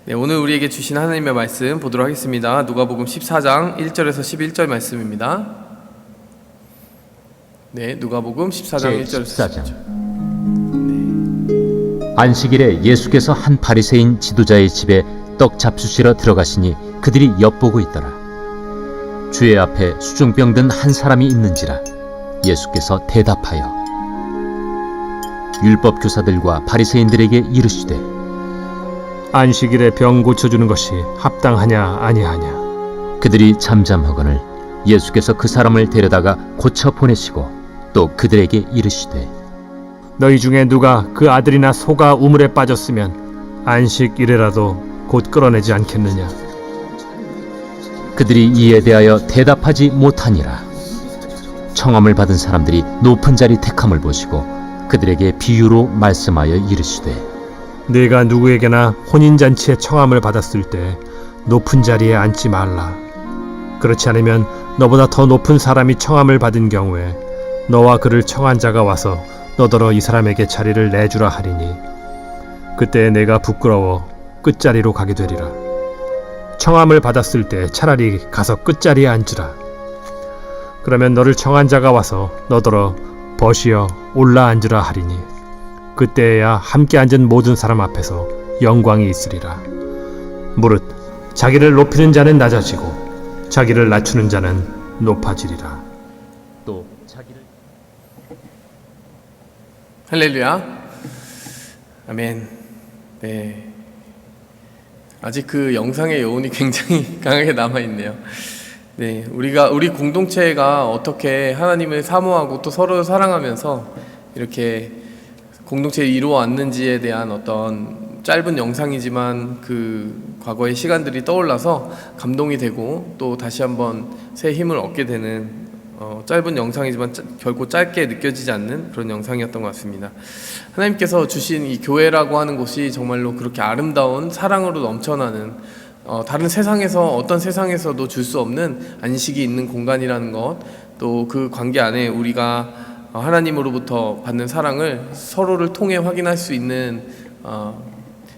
네, 오늘 우리에게 주신 하나님의 말씀 보도록 하겠습니다. 누가복음 14장 1절에서 11절 말씀입니다. 네, 누가복음 14장 1절에서 11절. 안식일에 예수께서 한 바리새인 지도자의 집에 떡 잡수시러 들어가시니 그들이 엿보고 있더라. 주의 앞에 수중병 든 한 사람이 있는지라. 예수께서 대답하여 율법 교사들과 바리새인들에게 이르시되 안식일에 병 고쳐주는 것이 합당하냐 아니하냐. 그들이 잠잠하거늘 예수께서 그 사람을 데려다가 고쳐 보내시고 또 그들에게 이르시되 너희 중에 누가 그 아들이나 소가 우물에 빠졌으면 안식일에라도 곧 끌어내지 않겠느냐. 그들이 이에 대하여 대답하지 못하니라. 청함을 받은 사람들이 높은 자리 택함을 보시고 그들에게 비유로 말씀하여 이르시되 네가 누구에게나 혼인잔치에 청함을 받았을 때 높은 자리에 앉지 말라. 그렇지 않으면 너보다 더 높은 사람이 청함을 받은 경우에 너와 그를 청한 자가 와서 너더러 이 사람에게 자리를 내주라 하리니 그때 내가 부끄러워 끝자리로 가게 되리라. 청함을 받았을 때 차라리 가서 끝자리에 앉으라. 그러면 너를 청한 자가 와서 너더러 벗이어 올라 앉으라 하리니 그때야 함께 앉은 모든 사람 앞에서 영광이 있으리라. 무릇 자기를 높이는 자는 낮아지고 자기를 낮추는 자는 높아지리라. 또 자기를 할렐루야. 아멘. 네. 아직 그 영상의 여운이 굉장히 강하게 남아있네요. 네. 우리 공동체가 어떻게 하나님을 사모하고 또 서로 사랑하면서 이렇게 공동체를 이루어왔는지에 대한 어떤 짧은 영상이지만 그 과거의 시간들이 떠올라서 감동이 되고 또 다시 한번 새 힘을 얻게 되는 짧은 영상이지만 결코 짧게 느껴지지 않는 그런 영상이었던 것 같습니다. 하나님께서 주신 이 교회라고 하는 곳이 정말로 그렇게 아름다운 사랑으로 넘쳐나는 다른 세상에서 어떤 세상에서도 줄 수 없는 안식이 있는 공간이라는 것, 또 그 관계 안에 우리가 하나님으로부터 받는 사랑을 서로를 통해 확인할 수 있는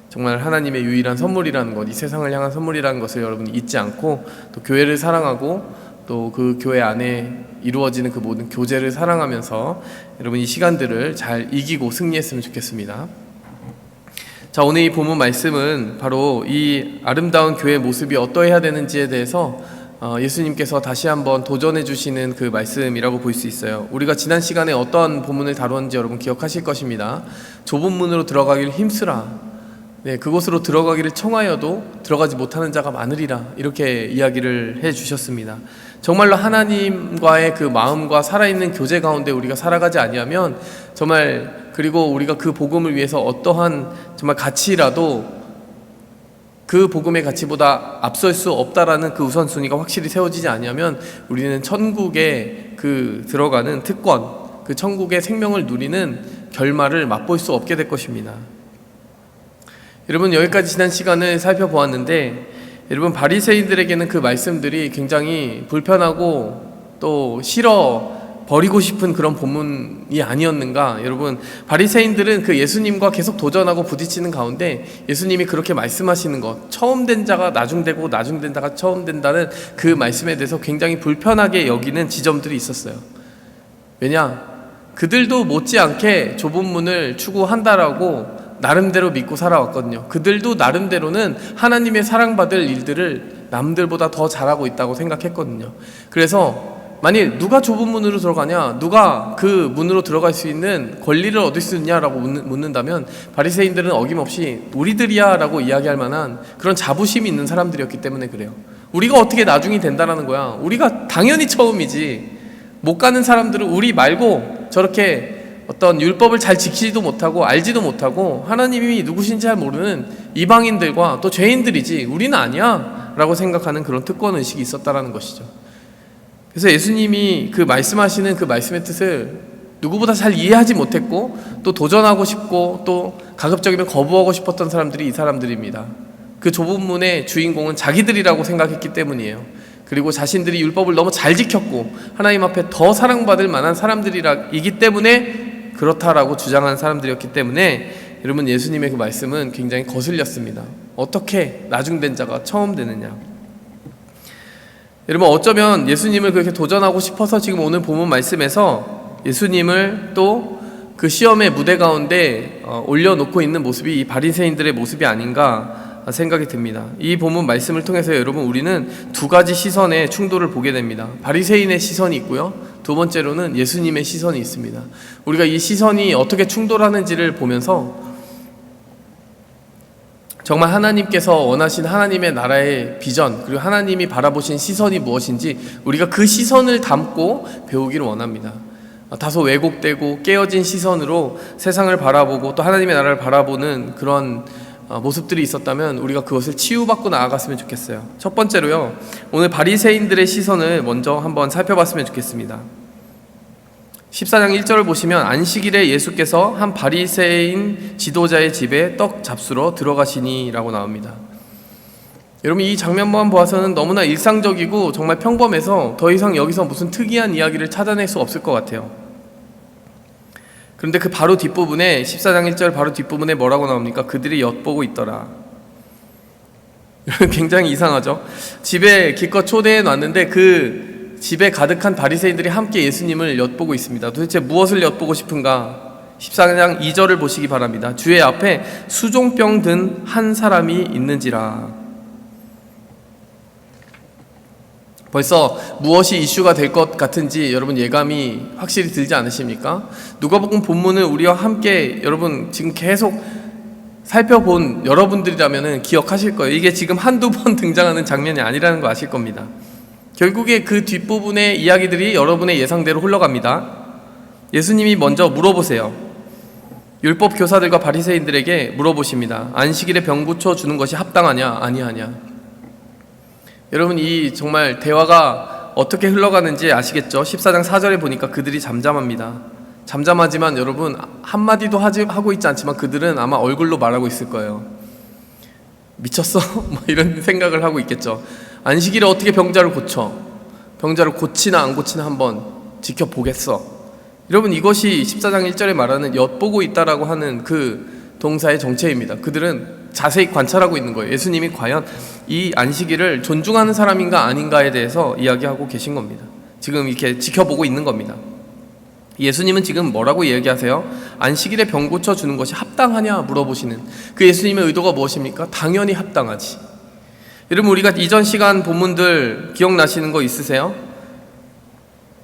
정말 하나님의 유일한 선물이라는 것, 이 세상을 향한 선물이라는 것을 여러분이 잊지 않고 또 교회를 사랑하고 또 그 교회 안에 이루어지는 그 모든 교제를 사랑하면서 여러분 이 시간들을 잘 이기고 승리했으면 좋겠습니다. 자, 오늘 이 본문 말씀은 바로 이 아름다운 교회의 모습이 어떠해야 되는지에 대해서 예수님께서 다시 한번 도전해 주시는 그 말씀이라고 볼 수 있어요. 우리가 지난 시간에 어떤 본문을 다루었는지 여러분 기억하실 것입니다. 좁은 문으로 들어가기를 힘쓰라. 네, 그곳으로 들어가기를 청하여도 들어가지 못하는 자가 많으리라. 이렇게 이야기를 해 주셨습니다. 정말로 하나님과의 그 마음과 살아있는 교제 가운데 우리가 살아가지 아니하면 정말, 그리고 우리가 그 복음을 위해서 어떠한 정말 가치라도 그 복음의 가치보다 앞설 수 없다라는 그 우선순위가 확실히 세워지지 아니하면 우리는 천국에 그 들어가는 특권, 그 천국의 생명을 누리는 결말을 맛볼 수 없게 될 것입니다. 여러분, 여기까지 지난 시간을 살펴보았는데 여러분, 바리새인들에게는 그 말씀들이 굉장히 불편하고 또 싫어 버리고 싶은 그런 본문이 아니었는가. 여러분, 바리새인들은 그 예수님과 계속 도전하고 부딪히는 가운데 예수님이 그렇게 말씀하시는 것, 처음 된 자가 나중되고 나중된 자가 처음 된다는 그 말씀에 대해서 굉장히 불편하게 여기는 지점들이 있었어요. 왜냐? 그들도 못지않게 좁은 문을 추구한다라고 나름대로 믿고 살아왔거든요. 그들도 나름대로는 하나님의 사랑받을 일들을 남들보다 더 잘하고 있다고 생각했거든요. 그래서 만일 누가 좁은 문으로 들어가냐, 누가 그 문으로 들어갈 수 있는 권리를 얻을 수 있냐라고 묻는다면 바리새인들은 어김없이 우리들이야 라고 이야기할 만한 그런 자부심이 있는 사람들이었기 때문에 그래요. 우리가 어떻게 나중이 된다라는 거야. 우리가 당연히 처음이지. 못 가는 사람들은 우리 말고 저렇게 어떤 율법을 잘 지키지도 못하고 알지도 못하고 하나님이 누구신지 잘 모르는 이방인들과 또 죄인들이지 우리는 아니야 라고 생각하는 그런 특권의식이 있었다라는 것이죠. 그래서 예수님이 그 말씀하시는 그 말씀의 뜻을 누구보다 잘 이해하지 못했고 또 도전하고 싶고 또 가급적이면 거부하고 싶었던 사람들이 이 사람들입니다. 그 좁은 문의 주인공은 자기들이라고 생각했기 때문이에요. 그리고 자신들이 율법을 너무 잘 지켰고 하나님 앞에 더 사랑받을 만한 사람들이기 때문에 그렇다라고 주장한 사람들이었기 때문에 여러분 예수님의 그 말씀은 굉장히 거슬렸습니다. 어떻게 나중된 자가 처음 되느냐. 여러분 어쩌면 예수님을 그렇게 도전하고 싶어서 지금 오늘 본문 말씀에서 예수님을 또 그 시험의 무대 가운데 올려놓고 있는 모습이 이 바리새인들의 모습이 아닌가 생각이 듭니다. 이 본문 말씀을 통해서 여러분 우리는 두 가지 시선의 충돌을 보게 됩니다. 바리새인의 시선이 있고요, 두 번째로는 예수님의 시선이 있습니다. 우리가 이 시선이 어떻게 충돌하는지를 보면서 정말 하나님께서 원하신 하나님의 나라의 비전, 그리고 하나님이 바라보신 시선이 무엇인지 우리가 그 시선을 담고 배우기를 원합니다. 다소 왜곡되고 깨어진 시선으로 세상을 바라보고 또 하나님의 나라를 바라보는 그런 모습들이 있었다면 우리가 그것을 치유받고 나아갔으면 좋겠어요. 첫 번째로요, 오늘 바리새인들의 시선을 먼저 한번 살펴봤으면 좋겠습니다. 14장 1절을 보시면 안식일에 예수께서 한 바리새인 지도자의 집에 떡 잡수러 들어가시니 라고 나옵니다. 여러분 이 장면만 보아서는 너무나 일상적이고 정말 평범해서 더 이상 여기서 무슨 특이한 이야기를 찾아낼 수 없을 것 같아요. 그런데 그 바로 뒷부분에 14장 1절 바로 뒷부분에 뭐라고 나옵니까? 그들이 엿보고 있더라. 굉장히 이상하죠? 집에 기껏 초대해 놨는데 그 집에 가득한 바리새인들이 함께 예수님을 엿보고 있습니다. 도대체 무엇을 엿보고 싶은가? 14장 2절을 보시기 바랍니다. 주의 앞에 수종병 든 한 사람이 있는지라. 벌써 무엇이 이슈가 될 것 같은지 여러분 예감이 확실히 들지 않으십니까? 누가복음 본문을 우리와 함께 여러분 지금 계속 살펴본 여러분들이라면 기억하실 거예요. 이게 지금 한두 번 등장하는 장면이 아니라는 거 아실 겁니다. 결국에 그 뒷부분의 이야기들이 여러분의 예상대로 흘러갑니다. 예수님이 먼저 물어보세요. 율법 교사들과 바리새인들에게 물어보십니다. 안식일에 병 고쳐 주는 것이 합당하냐 아니하냐. 여러분 이 정말 대화가 어떻게 흘러가는지 아시겠죠? 14장 4절에 보니까 그들이 잠잠합니다. 잠잠하지만 여러분 한마디도 하고 있지 않지만 그들은 아마 얼굴로 말하고 있을 거예요. 미쳤어? 뭐 이런 생각을 하고 있겠죠. 안식일에 어떻게 병자를 고쳐? 병자를 고치나 안 고치나 한번 지켜보겠어. 여러분 이것이 14장 1절에 말하는 엿보고 있다라고 하는 그 동사의 정체입니다. 그들은 자세히 관찰하고 있는 거예요. 예수님이 과연 이 안식일을 존중하는 사람인가 아닌가에 대해서 이야기하고 계신 겁니다. 지금 이렇게 지켜보고 있는 겁니다. 예수님은 지금 뭐라고 이야기하세요? 안식일에 병 고쳐주는 것이 합당하냐 물어보시는 그 예수님의 의도가 무엇입니까? 당연히 합당하지. 여러분 우리가 이전 시간 본문들 기억나시는 거 있으세요?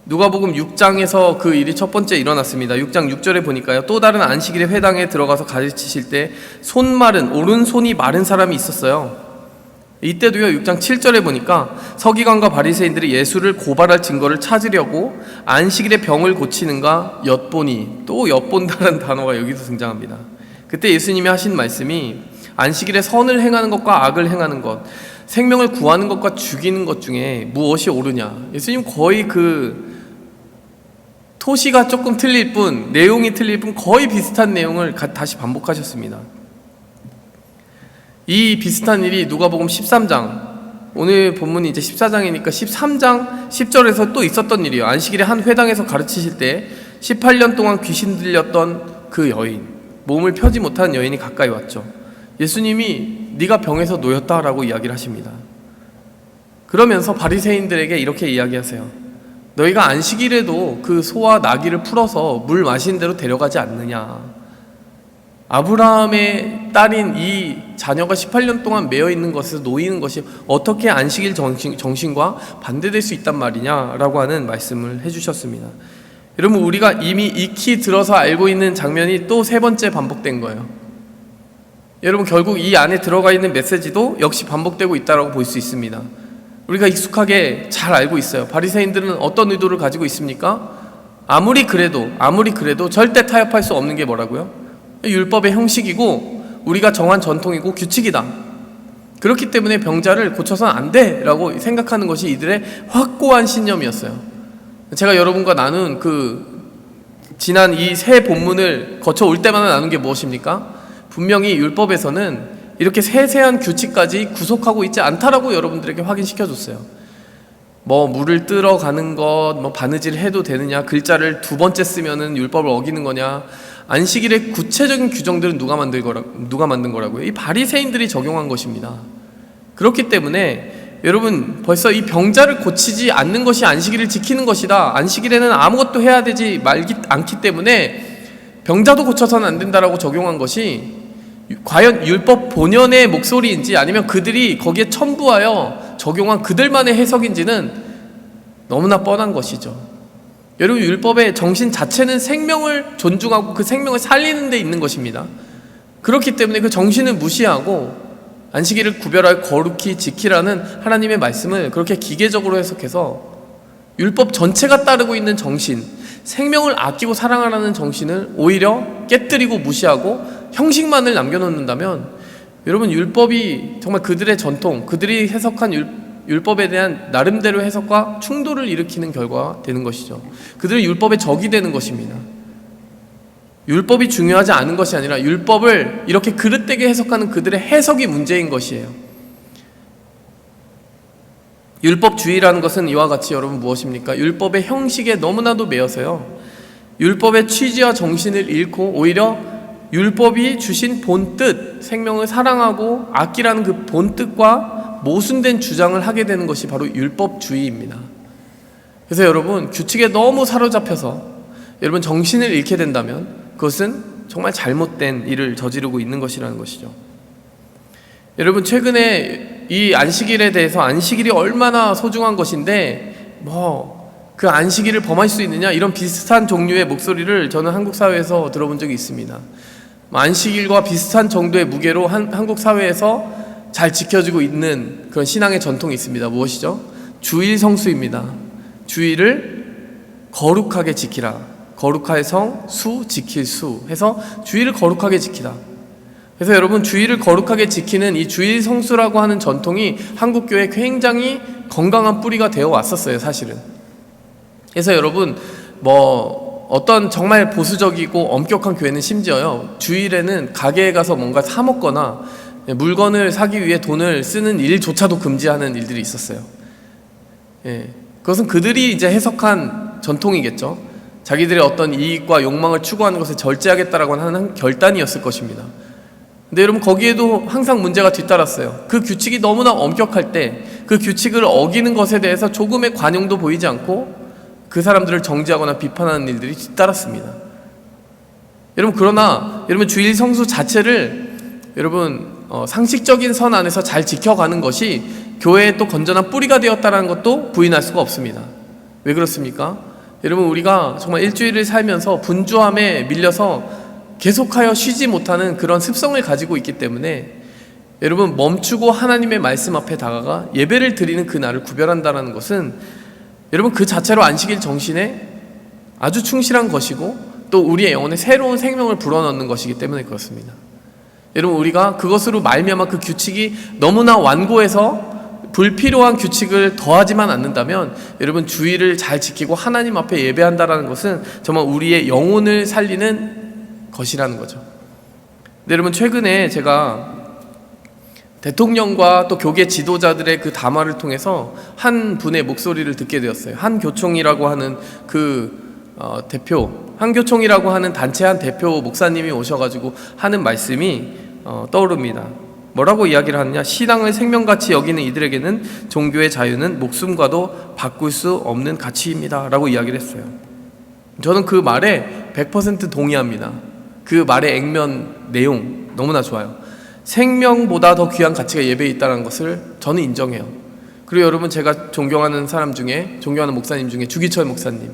누가복음 6장에서 그 일이 첫 번째 일어났습니다. 6장 6절에 보니까요, 또 다른 안식일의 회당에 들어가서 가르치실 때 오른손이 마른 사람이 있었어요. 이때도요 6장 7절에 보니까 서기관과 바리새인들이 예수를 고발할 증거를 찾으려고 안식일에 병을 고치는가 엿보니, 또 엿본다는 단어가 여기서 등장합니다. 그때 예수님이 하신 말씀이 안식일에 선을 행하는 것과 악을 행하는 것, 생명을 구하는 것과 죽이는 것 중에 무엇이 옳으냐. 예수님 거의 그 토시가 조금 틀릴 뿐, 내용이 틀릴 뿐 거의 비슷한 내용을 다시 반복하셨습니다. 이 비슷한 일이 누가복음 13장, 오늘 본문이 이제 14장이니까 13장 10절에서 또 있었던 일이에요. 안식일에 한 회당에서 가르치실 때 18년 동안 귀신 들렸던 그 여인, 몸을 펴지 못한 여인이 가까이 왔죠. 예수님이 네가 병에서 놓였다라고 이야기를 하십니다. 그러면서 바리새인들에게 이렇게 이야기하세요. 너희가 안식일에도 그 소와 나귀를 풀어서 물 마시는 대로 데려가지 않느냐. 아브라함의 딸인 이 자녀가 18년 동안 매여 있는 것에서 놓이는 것이 어떻게 안식일 정신과 반대될 수 있단 말이냐라고 하는 말씀을 해주셨습니다. 여러분 우리가 이미 익히 들어서 알고 있는 장면이 또 세 번째 반복된 거예요. 여러분 결국 이 안에 들어가 있는 메시지도 역시 반복되고 있다고 볼 수 있습니다. 우리가 익숙하게 잘 알고 있어요. 바리새인들은 어떤 의도를 가지고 있습니까? 아무리 그래도 절대 타협할 수 없는 게 뭐라고요? 율법의 형식이고 우리가 정한 전통이고 규칙이다. 그렇기 때문에 병자를 고쳐서는 안 돼라고 생각하는 것이 이들의 확고한 신념이었어요. 제가 여러분과 나눈 그 지난 이 세 본문을 거쳐 올 때마다 나눈 게 무엇입니까? 분명히 율법에서는 이렇게 세세한 규칙까지 구속하고 있지 않다라고 여러분들에게 확인시켜줬어요. 뭐 물을 뜨러 가는 것, 뭐 바느질 해도 되느냐, 글자를 두 번째 쓰면은 율법을 어기는 거냐, 안식일의 구체적인 규정들은 누가 만든 거라고요? 이 바리새인들이 적용한 것입니다. 그렇기 때문에 여러분, 벌써 이 병자를 고치지 않는 것이 안식일을 지키는 것이다, 안식일에는 아무것도 해야 되지 않기 때문에 병자도 고쳐서는 안 된다라고 적용한 것이 과연 율법 본연의 목소리인지 아니면 그들이 거기에 첨부하여 적용한 그들만의 해석인지는 너무나 뻔한 것이죠. 여러분, 율법의 정신 자체는 생명을 존중하고 그 생명을 살리는 데 있는 것입니다. 그렇기 때문에 그 정신을 무시하고 안식일을 구별하여 거룩히 지키라는 하나님의 말씀을 그렇게 기계적으로 해석해서 율법 전체가 따르고 있는 정신, 생명을 아끼고 사랑하라는 정신을 오히려 깨뜨리고 무시하고 형식만을 남겨놓는다면 여러분, 율법이 정말 그들의 전통, 그들이 해석한 율법에 대한 나름대로 해석과 충돌을 일으키는 결과가 되는 것이죠. 그들은 율법의 적이 되는 것입니다. 율법이 중요하지 않은 것이 아니라 율법을 이렇게 그릇되게 해석하는 그들의 해석이 문제인 것이에요. 율법주의라는 것은 이와 같이 여러분 무엇입니까? 율법의 형식에 너무나도 매여서요, 율법의 취지와 정신을 잃고 오히려 율법이 주신 본뜻, 생명을 사랑하고 아끼라는 그 본뜻과 모순된 주장을 하게 되는 것이 바로 율법주의입니다. 그래서 여러분, 규칙에 너무 사로잡혀서 여러분 정신을 잃게 된다면 그것은 정말 잘못된 일을 저지르고 있는 것이라는 것이죠. 여러분, 최근에 이 안식일에 대해서 안식일이 얼마나 소중한 것인데 그 안식일을 범할 수 있느냐, 이런 비슷한 종류의 목소리를 저는 한국 사회에서 들어본 적이 있습니다. 안식일과 비슷한 정도의 무게로 한국 사회에서 잘 지켜지고 있는 그런 신앙의 전통이 있습니다. 무엇이죠? 주일 성수입니다. 주일을 거룩하게 지키라. 거룩할 성, 수, 지킬 수 해서 주일을 거룩하게 지키라. 그래서 여러분, 주일을 거룩하게 지키는 이 주일 성수라고 하는 전통이 한국 교회에 굉장히 건강한 뿌리가 되어 왔었어요, 사실은. 그래서 여러분, 어떤 정말 보수적이고 엄격한 교회는 심지어요, 주일에는 가게에 가서 뭔가 사 먹거나 물건을 사기 위해 돈을 쓰는 일조차도 금지하는 일들이 있었어요. 그것은 그들이 이제 해석한 전통이겠죠. 자기들의 어떤 이익과 욕망을 추구하는 것을 절제하겠다라고 하는 결단이었을 것입니다. 근데 여러분, 거기에도 항상 문제가 뒤따랐어요. 그 규칙이 너무나 엄격할 때 그 규칙을 어기는 것에 대해서 조금의 관용도 보이지 않고 그 사람들을 정죄하거나 비판하는 일들이 뒤따랐습니다. 여러분, 그러나 여러분, 주일 성수 자체를 여러분 상식적인 선 안에서 잘 지켜가는 것이 교회의 또 건전한 뿌리가 되었다는 것도 부인할 수가 없습니다. 왜 그렇습니까? 여러분, 우리가 정말 일주일을 살면서 분주함에 밀려서 계속하여 쉬지 못하는 그런 습성을 가지고 있기 때문에 여러분, 멈추고 하나님의 말씀 앞에 다가가 예배를 드리는 그 날을 구별한다는 것은 여러분, 그 자체로 안식일 정신에 아주 충실한 것이고 또 우리의 영혼에 새로운 생명을 불어넣는 것이기 때문에 그렇습니다. 여러분, 우리가 그것으로 말미암아 그 규칙이 너무나 완고해서 불필요한 규칙을 더하지만 않는다면 여러분, 주의를 잘 지키고 하나님 앞에 예배한다는 것은 정말 우리의 영혼을 살리는 것이라는 거죠. 근데 여러분, 최근에 제가 대통령과 또 교계 지도자들의 그 담화를 통해서 한 분의 목소리를 듣게 되었어요. 한교총이라고 하는 한교총이라고 하는 단체 한 대표 목사님이 오셔가지고 하는 말씀이 떠오릅니다. 뭐라고 이야기를 하느냐? 신앙을 생명같이 여기는 이들에게는 종교의 자유는 목숨과도 바꿀 수 없는 가치입니다 라고 이야기를 했어요. 저는 그 말에 100% 동의합니다. 그 말의 액면 내용 너무나 좋아요. 생명보다 더 귀한 가치가 예배에 있다는 것을 저는 인정해요. 그리고 여러분, 제가 존경하는 목사님 중에 주기철 목사님,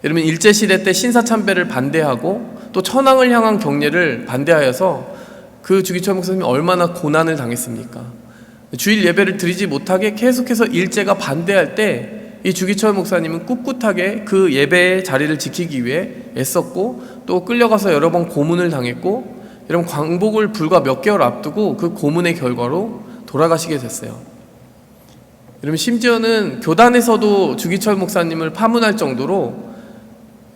여러분, 일제시대 때 신사참배를 반대하고 또 천황을 향한 경례를 반대하여서 그 주기철 목사님이 얼마나 고난을 당했습니까? 주일 예배를 드리지 못하게 계속해서 일제가 반대할 때 이 주기철 목사님은 꿋꿋하게 그 예배의 자리를 지키기 위해 애썼고 또 끌려가서 여러 번 고문을 당했고 여러분, 광복을 불과 몇 개월 앞두고 그 고문의 결과로 돌아가시게 됐어요. 여러분, 심지어는 교단에서도 주기철 목사님을 파문할 정도로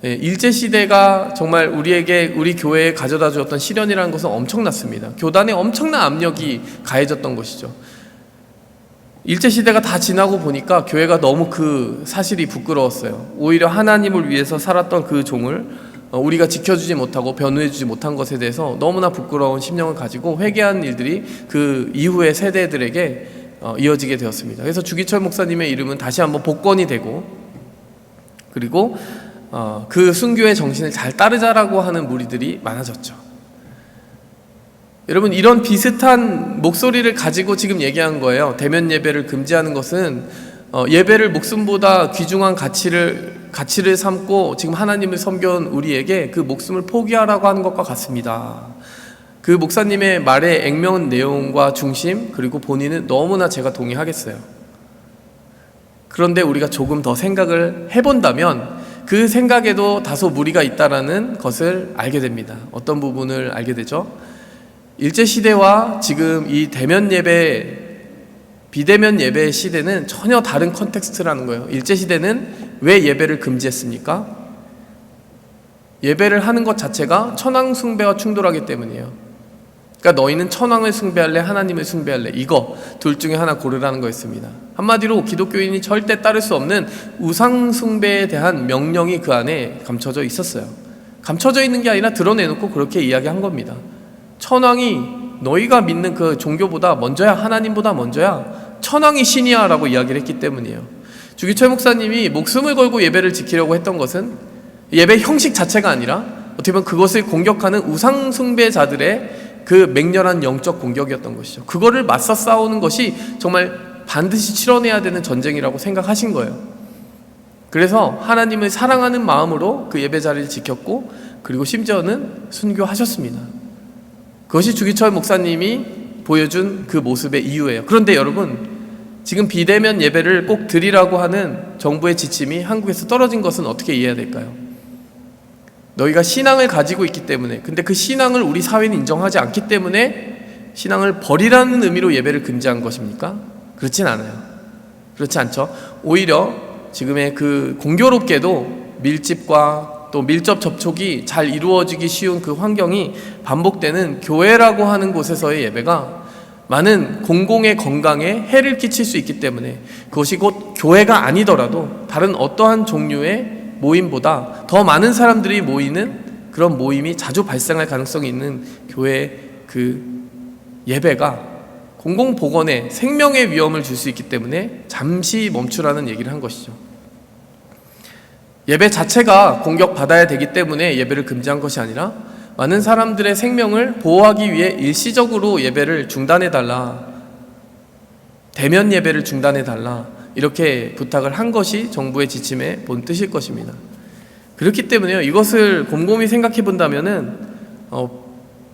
일제시대가 정말 우리 교회에 가져다 주었던 시련이라는 것은 엄청났습니다. 교단에 엄청난 압력이 가해졌던 것이죠. 일제시대가 다 지나고 보니까 교회가 너무 그 사실이 부끄러웠어요. 오히려 하나님을 위해서 살았던 그 종을 우리가 지켜주지 못하고 변호해주지 못한 것에 대해서 너무나 부끄러운 심령을 가지고 회개한 일들이 그 이후의 세대들에게 이어지게 되었습니다. 그래서 주기철 목사님의 이름은 다시 한번 복권이 되고, 그리고 그 순교의 정신을 잘 따르자라고 하는 무리들이 많아졌죠. 여러분, 이런 비슷한 목소리를 가지고 지금 얘기한 거예요. 대면 예배를 금지하는 것은 예배를 목숨보다 귀중한 가치를 삼고 지금 하나님을 섬겨온 우리에게 그 목숨을 포기하라고 하는 것과 같습니다. 그 목사님의 말의 액면 내용과 중심, 그리고 본인은 너무나 제가 동의하겠어요. 그런데 우리가 조금 더 생각을 해본다면 그 생각에도 다소 무리가 있다라는 것을 알게 됩니다. 어떤 부분을 알게 되죠? 일제시대와 지금 이 대면 예배, 비대면 예배 시대는 전혀 다른 컨텍스트라는 거예요. 일제시대는 왜 예배를 금지했습니까? 예배를 하는 것 자체가 천황 숭배와 충돌하기 때문이에요. 그러니까 너희는 천황을 숭배할래, 하나님을 숭배할래, 이거 둘 중에 하나 고르라는 거였습니다. 한마디로 기독교인이 절대 따를 수 없는 우상 숭배에 대한 명령이 그 안에 감춰져 있었어요. 감춰져 있는 게 아니라 드러내놓고 그렇게 이야기한 겁니다. 천황이 너희가 믿는 그 종교보다 먼저야, 하나님보다 먼저야, 천황이 신이야 라고 이야기를 했기 때문이에요. 주기철 목사님이 목숨을 걸고 예배를 지키려고 했던 것은 예배 형식 자체가 아니라 어떻게 보면 그것을 공격하는 우상 숭배자들의 그 맹렬한 영적 공격이었던 것이죠. 그거를 맞서 싸우는 것이 정말 반드시 치러내야 되는 전쟁이라고 생각하신 거예요. 그래서 하나님을 사랑하는 마음으로 그 예배 자리를 지켰고, 그리고 심지어는 순교하셨습니다. 그것이 주기철 목사님이 보여준 그 모습의 이유예요. 그런데 여러분, 지금 비대면 예배를 꼭 드리라고 하는 정부의 지침이 한국에서 떨어진 것은 어떻게 이해해야 될까요? 너희가 신앙을 가지고 있기 때문에, 근데 그 신앙을 우리 사회는 인정하지 않기 때문에 신앙을 버리라는 의미로 예배를 금지한 것입니까? 그렇진 않아요. 그렇지 않죠. 오히려 지금의 그 공교롭게도 밀집과 또 밀접 접촉이 잘 이루어지기 쉬운 그 환경이 반복되는 교회라고 하는 곳에서의 예배가 많은 공공의 건강에 해를 끼칠 수 있기 때문에, 그것이 곧 교회가 아니더라도 다른 어떠한 종류의 모임보다 더 많은 사람들이 모이는 그런 모임이 자주 발생할 가능성이 있는 교회의 그 예배가 공공보건에 생명의 위험을 줄 수 있기 때문에 잠시 멈추라는 얘기를 한 것이죠. 예배 자체가 공격받아야 되기 때문에 예배를 금지한 것이 아니라 많은 사람들의 생명을 보호하기 위해 일시적으로 예배를 중단해달라, 대면 예배를 중단해달라, 이렇게 부탁을 한 것이 정부의 지침의 본 뜻일 것입니다. 그렇기 때문에요, 이것을 곰곰이 생각해 본다면은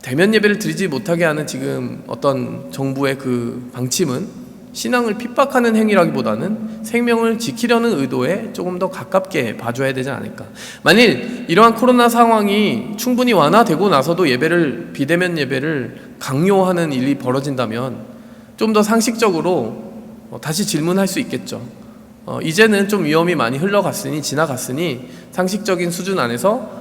대면 예배를 드리지 못하게 하는 지금 어떤 정부의 그 방침은 신앙을 핍박하는 행위라기보다는 생명을 지키려는 의도에 조금 더 가깝게 봐줘야 되지 않을까. 만일 이러한 코로나 상황이 충분히 완화되고 나서도 비대면 예배를 강요하는 일이 벌어진다면 좀 더 상식적으로 다시 질문할 수 있겠죠. 이제는 좀 위험이 많이 지나갔으니 상식적인 수준 안에서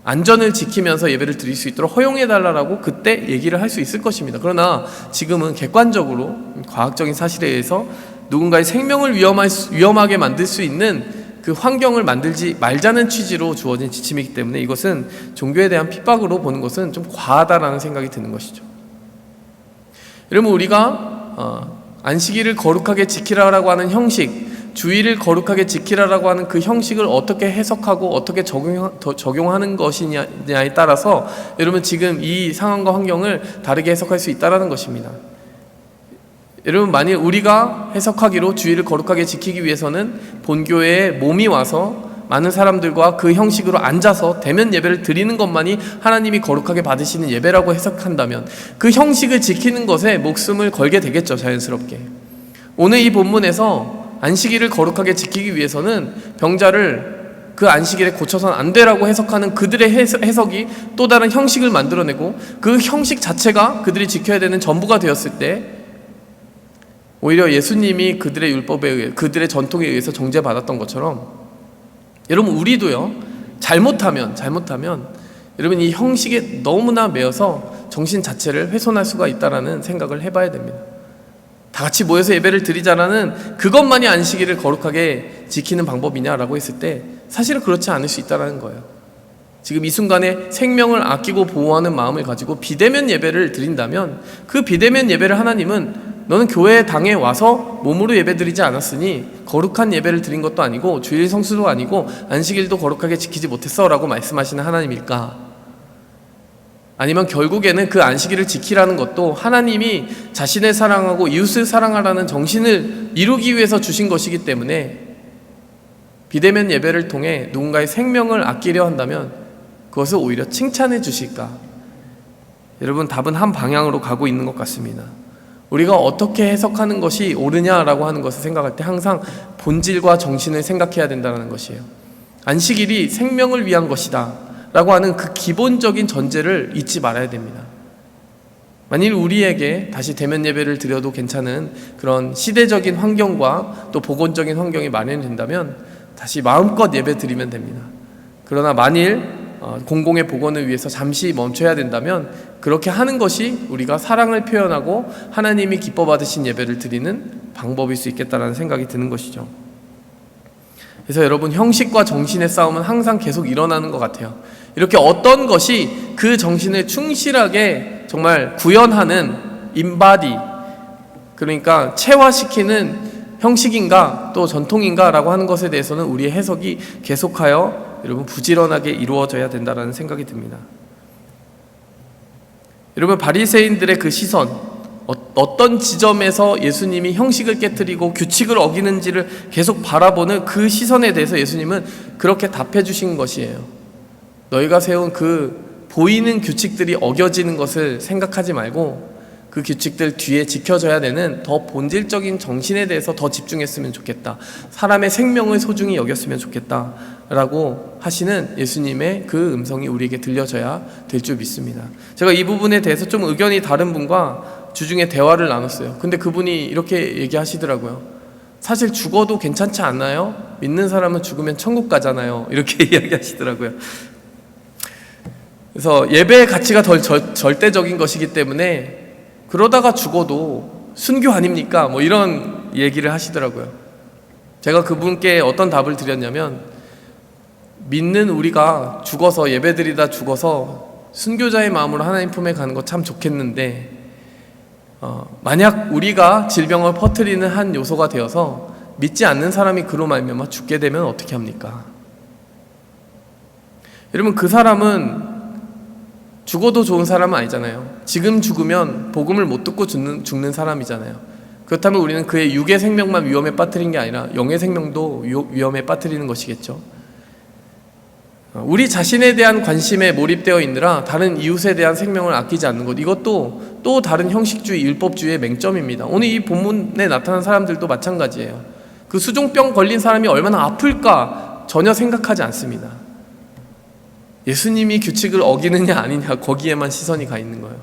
안전을 지키면서 예배를 드릴 수 있도록 허용해달라고 그때 얘기를 할 수 있을 것입니다. 그러나 지금은 객관적으로 과학적인 사실에 의해서 누군가의 생명을 위험하게 만들 수 있는 그 환경을 만들지 말자는 취지로 주어진 지침이기 때문에 이것은 종교에 대한 핍박으로 보는 것은 좀 과하다라는 생각이 드는 것이죠. 여러분, 우리가 안식일을 거룩하게 지키라라고 하는 형식, 주의를 거룩하게 지키라라고 하는 그 형식을 어떻게 해석하고 어떻게 적용하는 것이냐에 따라서 여러분 지금 이 상황과 환경을 다르게 해석할 수 있다는 것입니다. 여러분, 만일 우리가 해석하기로 주의를 거룩하게 지키기 위해서는 본교회에 몸이 와서 많은 사람들과 그 형식으로 앉아서 대면 예배를 드리는 것만이 하나님이 거룩하게 받으시는 예배라고 해석한다면 그 형식을 지키는 것에 목숨을 걸게 되겠죠, 자연스럽게. 오늘 이 본문에서 안식일을 거룩하게 지키기 위해서는 병자를 그 안식일에 고쳐서는 안 되라고 해석하는 그들의 해석이 또 다른 형식을 만들어내고 그 형식 자체가 그들이 지켜야 되는 전부가 되었을 때 오히려 예수님이 그들의 율법에 의해, 그들의 전통에 의해서 정죄받았던 것처럼 여러분, 우리도요, 잘못하면 여러분 이 형식에 너무나 매여서 정신 자체를 훼손할 수가 있다라는 생각을 해봐야 됩니다. 다 같이 모여서 예배를 드리자라는 그것만이 안식일을 거룩하게 지키는 방법이냐라고 했을 때 사실은 그렇지 않을 수 있다는 거예요. 지금 이 순간에 생명을 아끼고 보호하는 마음을 가지고 비대면 예배를 드린다면 그 비대면 예배를 하나님은 너는 교회 당에 와서 몸으로 예배드리지 않았으니 거룩한 예배를 드린 것도 아니고 주일 성수도 아니고 안식일도 거룩하게 지키지 못했어 라고 말씀하시는 하나님일까? 아니면 결국에는 그 안식일을 지키라는 것도 하나님이 자신을 사랑하고 이웃을 사랑하라는 정신을 이루기 위해서 주신 것이기 때문에 비대면 예배를 통해 누군가의 생명을 아끼려 한다면 그것을 오히려 칭찬해 주실까? 여러분, 답은 한 방향으로 가고 있는 것 같습니다. 우리가 어떻게 해석하는 것이 옳으냐라고 하는 것을 생각할 때 항상 본질과 정신을 생각해야 된다는 것이에요. 안식일이 생명을 위한 것이다 라고 하는 그 기본적인 전제를 잊지 말아야 됩니다. 만일 우리에게 다시 대면 예배를 드려도 괜찮은 그런 시대적인 환경과 또 복원적인 환경이 마련된다면 다시 마음껏 예배 드리면 됩니다. 그러나 만일 공공의 복원을 위해서 잠시 멈춰야 된다면 그렇게 하는 것이 우리가 사랑을 표현하고 하나님이 기뻐 받으신 예배를 드리는 방법일 수 있겠다라는 생각이 드는 것이죠. 그래서 여러분, 형식과 정신의 싸움은 항상 계속 일어나는 것 같아요. 이렇게 어떤 것이 그 정신을 충실하게 정말 구현하는 인바디, 그러니까 체화시키는 형식인가 또 전통인가 라고 하는 것에 대해서는 우리의 해석이 계속하여 여러분 부지런하게 이루어져야 된다는 생각이 듭니다. 여러분, 바리새인들의 그 시선, 어떤 지점에서 예수님이 형식을 깨트리고 규칙을 어기는지를 계속 바라보는 그 시선에 대해서 예수님은 그렇게 답해 주신 것이에요. 너희가 세운 그 보이는 규칙들이 어겨지는 것을 생각하지 말고 그 규칙들 뒤에 지켜져야 되는 더 본질적인 정신에 대해서 더 집중했으면 좋겠다. 사람의 생명을 소중히 여겼으면 좋겠다 라고 하시는 예수님의 그 음성이 우리에게 들려져야 될 줄 믿습니다. 제가 이 부분에 대해서 좀 의견이 다른 분과 주중에 대화를 나눴어요. 근데 그분이 이렇게 얘기하시더라고요. 사실 죽어도 괜찮지 않나요? 믿는 사람은 죽으면 천국 가잖아요. 이렇게 이야기하시더라고요. 그래서 예배의 가치가 덜 절대적인 것이기 때문에 그러다가 죽어도 순교 아닙니까? 뭐 이런 얘기를 하시더라고요. 제가 그분께 어떤 답을 드렸냐면, 믿는 우리가 죽어서 예배드리다 죽어서 순교자의 마음으로 하나님 품에 가는 거 참 좋겠는데 만약 우리가 질병을 퍼뜨리는 한 요소가 되어서 믿지 않는 사람이 그로 말미암아 죽게 되면 어떻게 합니까? 여러분, 그 사람은 죽어도 좋은 사람은 아니잖아요. 지금 죽으면 복음을 못 듣고 죽는 사람이잖아요. 그렇다면 우리는 그의 육의 생명만 위험에 빠뜨린 게 아니라 영의 생명도 위험에 빠뜨리는 것이겠죠. 우리 자신에 대한 관심에 몰입되어 있느라 다른 이웃에 대한 생명을 아끼지 않는 것, 이것도 또 다른 형식주의, 율법주의의 맹점입니다. 오늘 이 본문에 나타난 사람들도 마찬가지예요. 그 수종병 걸린 사람이 얼마나 아플까 전혀 생각하지 않습니다. 예수님이 규칙을 어기느냐 아니냐, 거기에만 시선이 가 있는 거예요.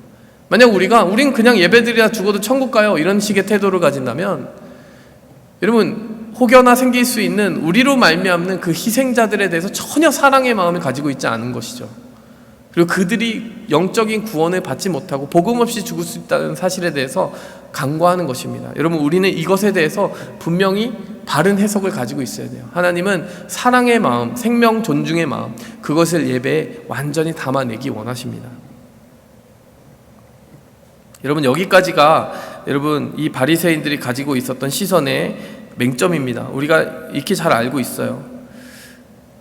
만약 우린 그냥 예배드리다 죽어도 천국 가요, 이런 식의 태도를 가진다면 여러분, 혹여나 생길 수 있는 우리로 말미암는 그 희생자들에 대해서 전혀 사랑의 마음을 가지고 있지 않은 것이죠. 그리고 그들이 영적인 구원을 받지 못하고 복음 없이 죽을 수 있다는 사실에 대해서 간과하는 것입니다. 여러분, 우리는 이것에 대해서 분명히 바른 해석을 가지고 있어야 돼요. 하나님은 사랑의 마음, 생명 존중의 마음, 그것을 예배에 완전히 담아내기 원하십니다. 여러분, 여기까지가 여러분 이 바리새인들이 가지고 있었던 시선의 맹점입니다. 우리가 익히 잘 알고 있어요.